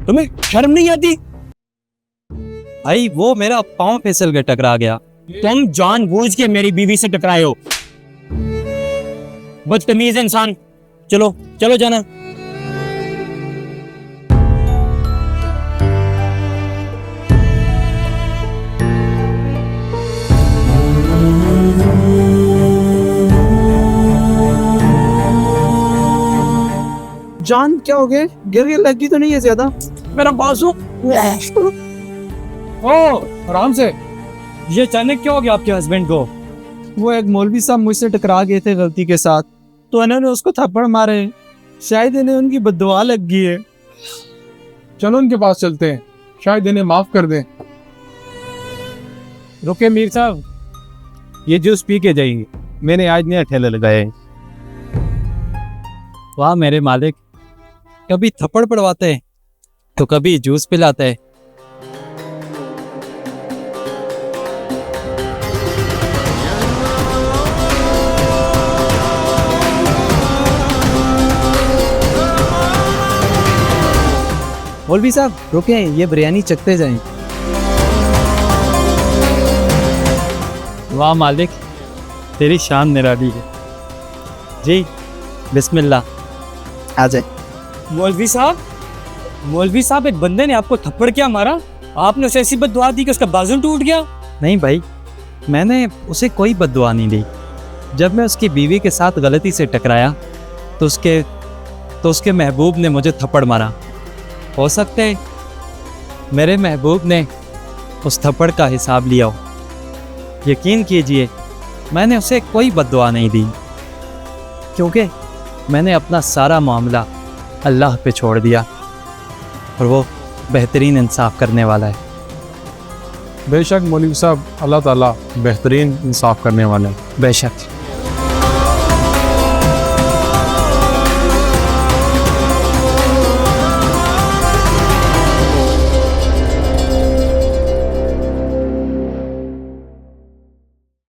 तुम्हें शर्म नहीं आती? भाई वो मेरा पाँव फिसल के टकरा गया। तुम जानबूझ के मेरी बीवी से टकराए हो, बदतमीज इंसान। चलो चलो जाना। जान क्या हो गया? गिर के लगी तो नहीं है ज्यादा? मेरा बाजू। ओ आराम से। ये अचानक क्या हो गया आपके हस्बैंड को? वो एक मौलवी साहब मुझसे टकरा गए थे गलती के साथ, तो इन्होंने उसको थप्पड़ मारे। शायद इन्हें उनकी बद्दुआ लग गई है। चलो उनके पास चलते हैं, शायद इन्हें माफ कर दें। रुके मीर साहब, ये जूस पी के जाइए, मैंने आज नया ठेले लगाए। वाह मेरे मालिक, कभी थप्पड़ पड़वाते हैं तो कभी जूस पिलाते हैं। मौलवी साहब रुके, ये बिरयानी चखते जाएं। वाह मालिक, तेरी शान निराली है। जी बिस्मिल्लाह। आ जाए। मौलवी साहब, एक बंदे ने आपको थप्पड़ क्या मारा? आपने उसे ऐसी बद्दुआ दी कि उसका बाजू टूट गया। नहीं भाई, मैंने उसे कोई बद्दुआ नहीं दी। जब मैं उसकी बीवी के साथ गलती से टकराया तो उसके महबूब ने मुझे थप्पड़ मारा। हो सकता है मेरे महबूब ने उस थप्पड़ का हिसाब लिया हो। यकीन कीजिए, मैंने उसे कोई बद्दुआ नहीं दी, क्योंकि मैंने अपना सारा मामला अल्लाह पे छोड़ दिया और वो बेहतरीन इंसाफ करने वाला है। बेशक मौलवी साहब, अल्लाह ताला बेहतरीन इंसाफ करने वाले हैं। बेशक।